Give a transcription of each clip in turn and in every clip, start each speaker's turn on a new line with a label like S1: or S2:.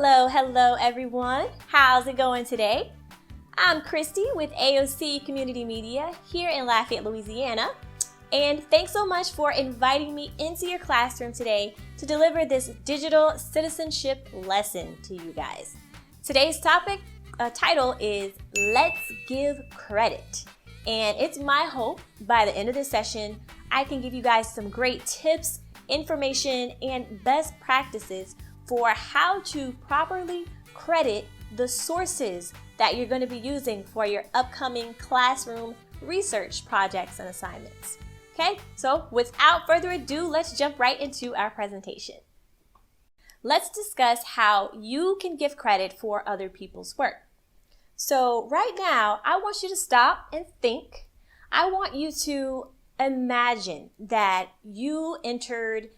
S1: Hello everyone. How's it going today? I'm Christy with AOC Community Media here in Lafayette, Louisiana. And thanks so much for inviting me into your classroom today to deliver this digital citizenship lesson to you guys. Today's title is Let's Give Credit. And it's my hope by the end of this session, I can give you guys some great tips, information, and best practices for how to properly credit the sources that you're going to be using for your upcoming classroom research projects and assignments. Okay, so without further ado, let's jump right into our presentation. Let's discuss how you can give credit for other people's work. So right now, I want you to stop and think. I want you to imagine that you entered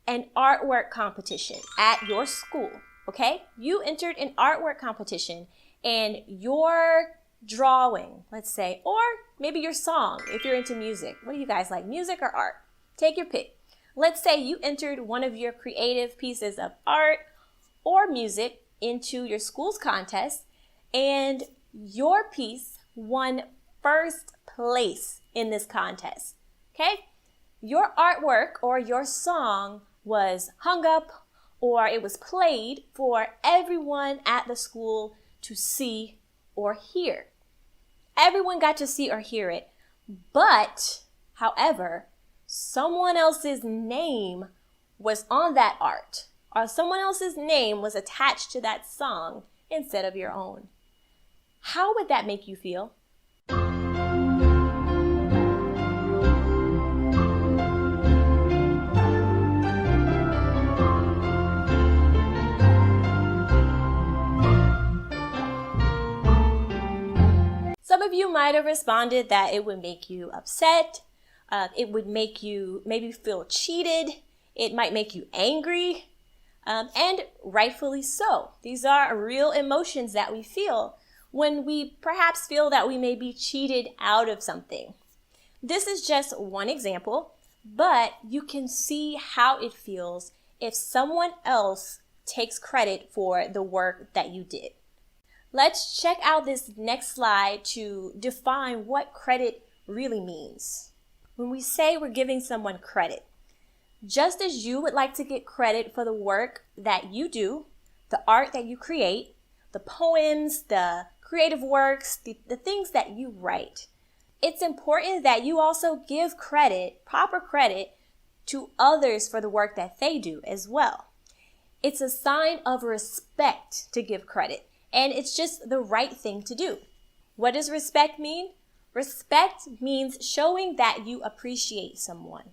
S1: an artwork competition at your school, okay? You entered an artwork competition and your drawing, let's say, or maybe your song, if you're into music. What do you guys like, music or art? Take your pick. Let's say you entered one of your creative pieces of art or music into your school's contest and your piece won first place in this contest, okay? Your artwork or your song was hung up or it was played for everyone at the school to see or hear. Everyone got to see or hear it, but, however, someone else's name was on that art or someone else's name was attached to that song instead of your own. How would that make you feel? Some of you might have responded that it would make you upset, it would make you maybe feel cheated, it might make you angry, and rightfully so. These are real emotions that we feel when we perhaps feel that we may be cheated out of something. This is just one example, but you can see how it feels if someone else takes credit for the work that you did. Let's check out this next slide to define what credit really means. When we say we're giving someone credit, just as you would like to get credit for the work that you do, the art that you create, the poems, the creative works, the things that you write, it's important that you also give credit, proper credit, to others for the work that they do as well. It's a sign of respect to give credit. And it's just the right thing to do. What does respect mean? Respect means showing that you appreciate someone.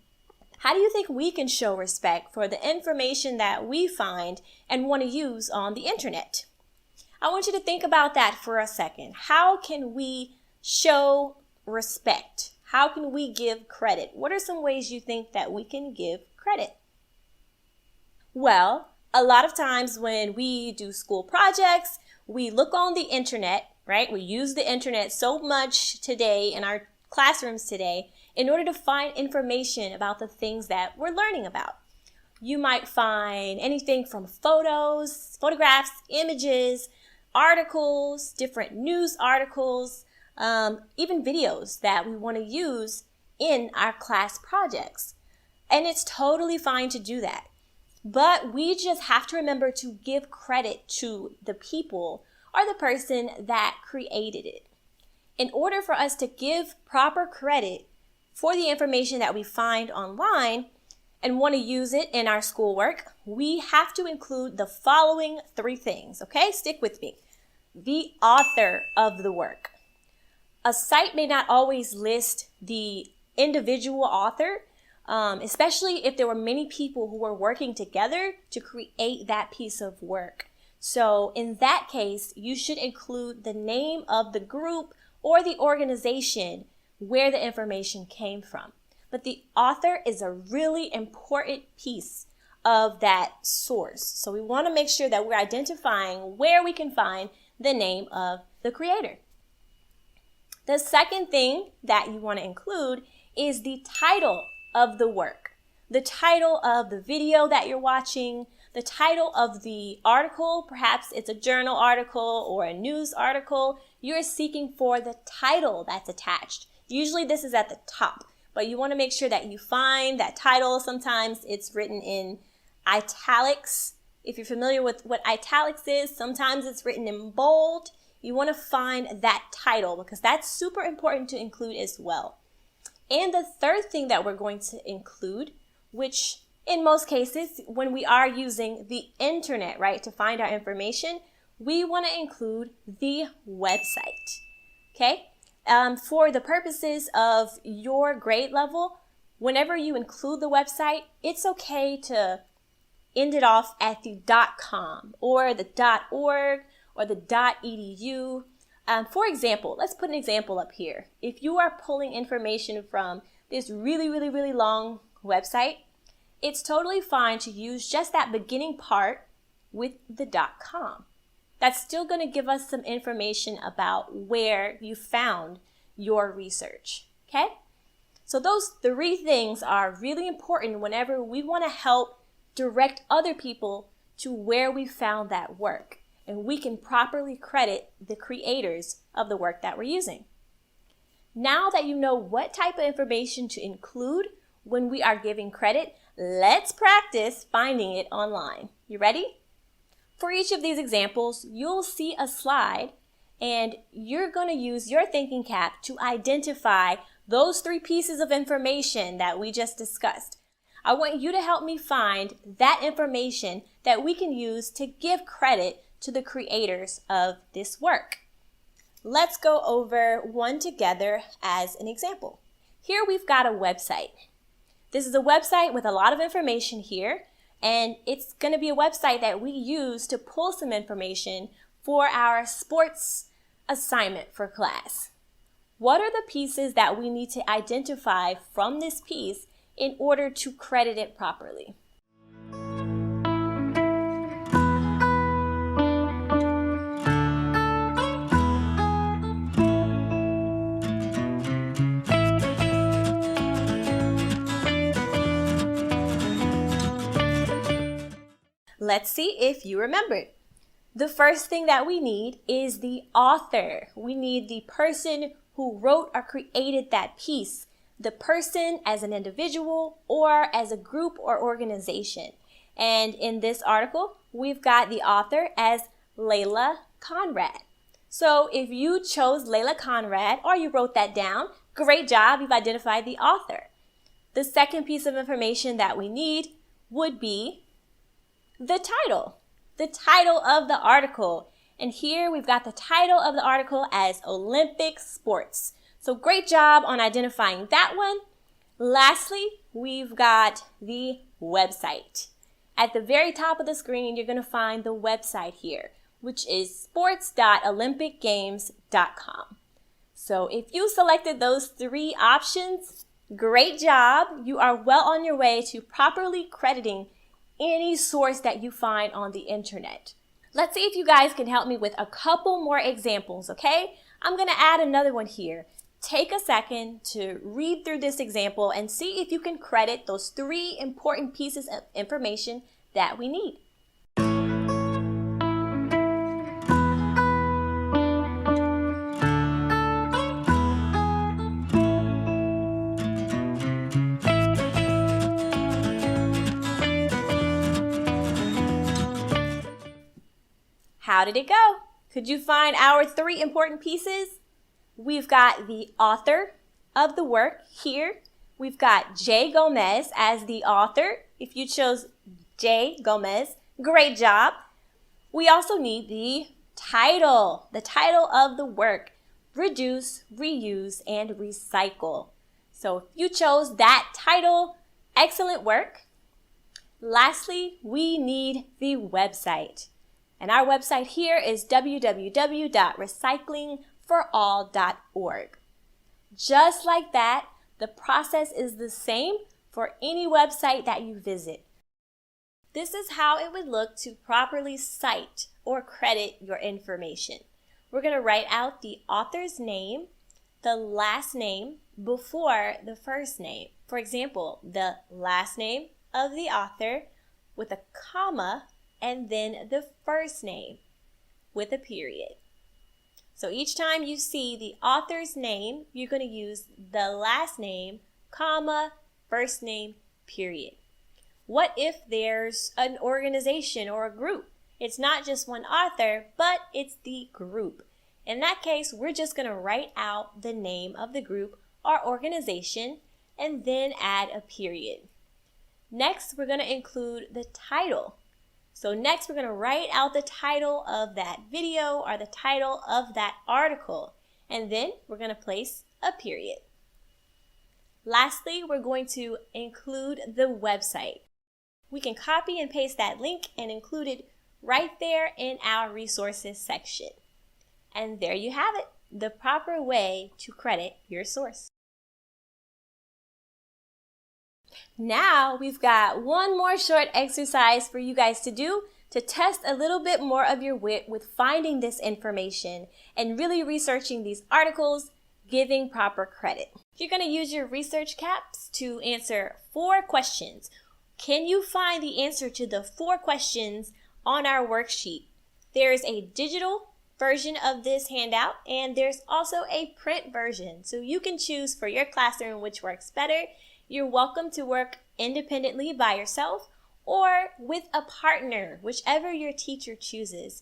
S1: How do you think we can show respect for the information that we find and want to use on the internet? I want you to think about that for a second. How can we show respect? How can we give credit? What are some ways you think that we can give credit? Well, a lot of times when we do school projects, we look on the internet, right? We use the internet so much today in our classrooms today in order to find information about the things that we're learning about. You might find anything from photographs, images, articles, different news articles, even videos that we want to use in our class projects. And it's totally fine to do that. But we just have to remember to give credit to the people or the person that created it. In order for us to give proper credit for the information that we find online and want to use it in our schoolwork, we have to include the following three things, okay? Stick with me. The author of the work. A site may not always list the individual author, especially if there were many people who were working together to create that piece of work. So in that case, you should include the name of the group or the organization where the information came from. But the author is a really important piece of that source. So we want to make sure that we're identifying where we can find the name of the creator. The second thing that you want to include is the title of the work. The title of the video that you're watching, the title of the article, perhaps it's a journal article or a news article, you're seeking for the title that's attached. Usually this is at the top, but you want to make sure that you find that title. Sometimes it's written in italics. If you're familiar with what italics is, sometimes it's written in bold. You want to find that title because that's super important to include as well. And the third thing that we're going to include, which in most cases, when we are using the internet, right, to find our information, we want to include the website, okay? For the purposes of your grade level, whenever you include the website, it's okay to end it off at the .com or the .org or the .edu. For example, let's put an example up here. If you are pulling information from this really long website, it's totally fine to use just that beginning part with the .com. That's still going to give us some information about where you found your research, okay? So those three things are really important whenever we want to help direct other people to where we found that work, and we can properly credit the creators of the work that we're using. Now that you know what type of information to include when we are giving credit, let's practice finding it online. You ready? For each of these examples, you'll see a slide and you're going to use your thinking cap to identify those three pieces of information that we just discussed. I want you to help me find that information that we can use to give credit to the creators of this work. Let's go over one together as an example. Here we've got a website. This is a website with a lot of information here, and it's going to be a website that we use to pull some information for our sports assignment for class. What are the pieces that we need to identify from this piece in order to credit it properly? Let's see if you remembered. The first thing that we need is the author. We need the person who wrote or created that piece, the person as an individual or as a group or organization. And in this article, we've got the author as Layla Conrad. So if you chose Layla Conrad or you wrote that down, great job, you've identified the author. The second piece of information that we need would be the title of the article. And here we've got the title of the article as Olympic Sports. So great job on identifying that one. Lastly, we've got the website. At the very top of the screen, you're going to find the website here, which is sports.olympicgames.com. So if you selected those three options, great job. You are well on your way to properly crediting any source that you find on the internet. Let's see if you guys can help me with a couple more examples, okay? I'm going to add another one here. Take a second to read through this example and see if you can credit those three important pieces of information that we need. How did it go? Could you find our three important pieces? We've got the author of the work here. We've got Jay Gomez as the author. If you chose Jay Gomez, great job. We also need the title of the work, reduce, reuse, and recycle. So if you chose that title, excellent work. Lastly, we need the website. And our website here is www.recyclingforall.org. Just like that, the process is the same for any website that you visit. This is how it would look to properly cite or credit your information. We're going to write out the author's name, the last name before the first name. For example, the last name of the author with a comma and then the first name with a period. So each time you see the author's name, you're going to use the last name, comma, first name, period. What if there's an organization or a group? It's not just one author, but it's the group. In that case, we're just going to write out the name of the group or organization and then add a period. Next, we're going to include the title. So next, we're going to write out the title of that video or the title of that article, and then we're going to place a period. Lastly, we're going to include the website. We can copy and paste that link and include it right there in our resources section. And there you have it, the proper way to credit your source. Now we've got one more short exercise for you guys to do to test a little bit more of your wit with finding this information and really researching these articles, giving proper credit. You're going to use your research caps to answer 4 questions. Can you find the answer to the 4 questions on our worksheet? There is a digital version of this handout and there's also a print version. So you can choose for your classroom which works better. You're welcome to work independently by yourself or with a partner, whichever your teacher chooses.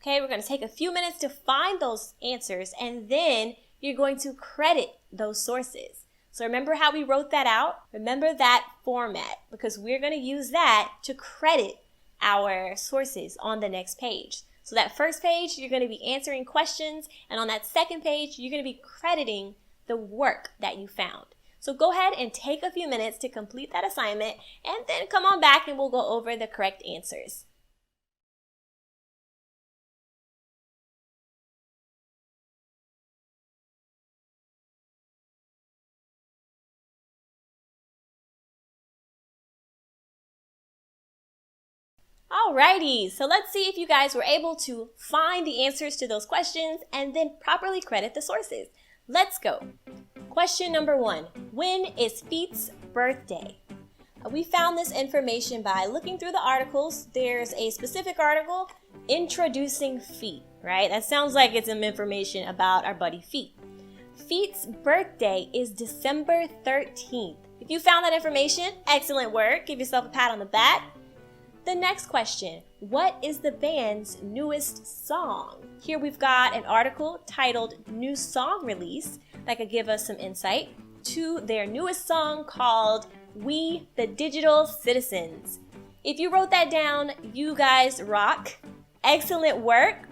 S1: Okay, we're going to take a few minutes to find those answers and then you're going to credit those sources. So remember how we wrote that out? Remember that format because we're going to use that to credit our sources on the next page. So that first page, you're going to be answering questions, and on that second page, you're going to be crediting the work that you found. So go ahead and take a few minutes to complete that assignment and then come on back and we'll go over the correct answers. Alrighty, so let's see if you guys were able to find the answers to those questions and then properly credit the sources. Let's go. Question number 1, when is Feet's birthday? We found this information by looking through the articles. There's a specific article introducing Feet, right? That sounds like it's some information about our buddy Feet. Feet's birthday is December 13th. If you found that information, excellent work. Give yourself a pat on the back. The next question, what is the band's newest song? Here we've got an article titled New Song Release that could give us some insight to their newest song called We the Digital Citizens. If you wrote that down, you guys rock. Excellent work.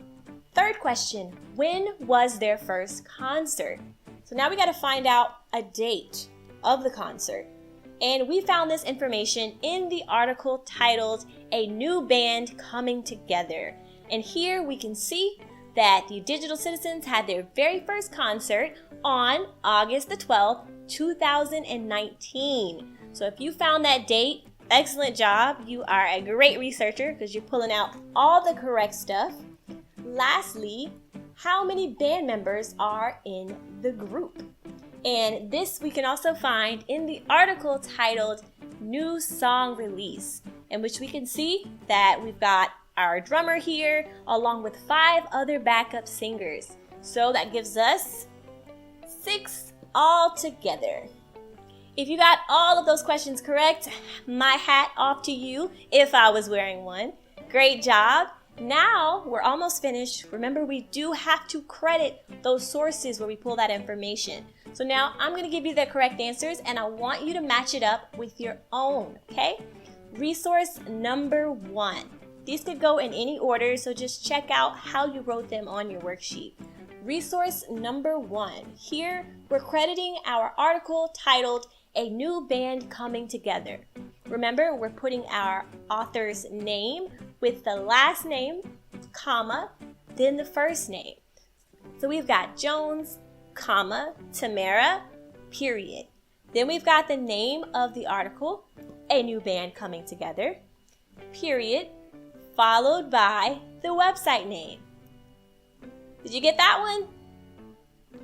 S1: Third question, when was their first concert? So now we got to find out a date of the concert. And we found this information in the article titled A New Band Coming Together. And here we can see that the Digital Citizens had their very first concert on August the 12th, 2019. So if you found that date, excellent job. You are a great researcher because you're pulling out all the correct stuff. Lastly, how many band members are in the group? And this we can also find in the article titled New Song Release, in which we can see that we've got our drummer here along with 5 other backup singers. So that gives us 6 all together. If you got all of those questions correct, my hat off to you if I was wearing one. Great job. Now we're almost finished. Remember, we do have to credit those sources where we pull that information. So now I'm going to give you the correct answers and I want you to match it up with your own, okay? Resource number 1. These could go in any order, so just check out how you wrote them on your worksheet. Resource number 1. Here we're crediting our article titled A New Band Coming Together. Remember, we're putting our author's name with the last name, comma, then the first name. So we've got Jones, comma, Tamara, period. Then we've got the name of the article, A New Band Coming Together, period, followed by the website name. Did you get that one?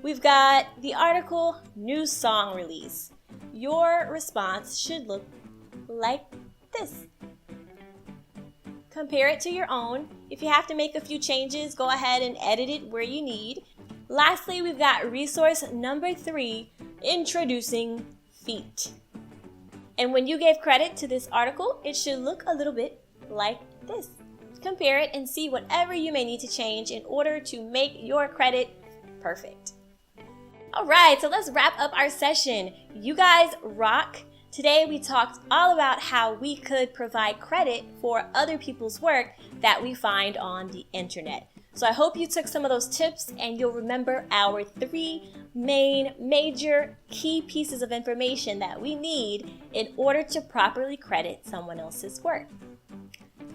S1: We've got the article, New Song Release. Your response should look like this. compare it to your own. If you have to make a few changes, go ahead and edit it where you need. Lastly, we've got resource number 3, introducing feet. And when you gave credit to this article, it should look a little bit like this. Compare it and see whatever you may need to change in order to make your credit perfect. All right, so let's wrap up our session. You guys rock. Today we talked all about how we could provide credit for other people's work that we find on the internet. So I hope you took some of those tips and you'll remember our 3 main major key pieces of information that we need in order to properly credit someone else's work.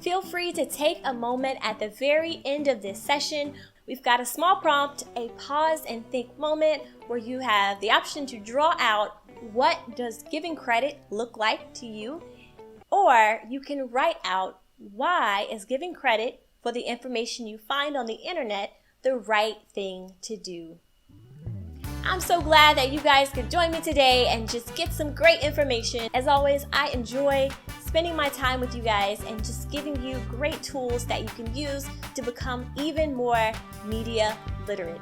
S1: Feel free to take a moment at the very end of this session. We've got a small prompt, a pause and think moment, where you have the option to draw out what does giving credit look like to you, or you can write out why is giving credit for the information you find on the internet the right thing to do. I'm so glad that you guys could join me today and just get some great information. As always, I enjoy spending my time with you guys and just giving you great tools that you can use to become even more media literate.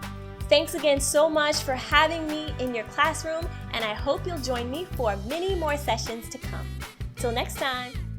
S1: Thanks again so much for having me in your classroom, and I hope you'll join me for many more sessions to come. Till next time.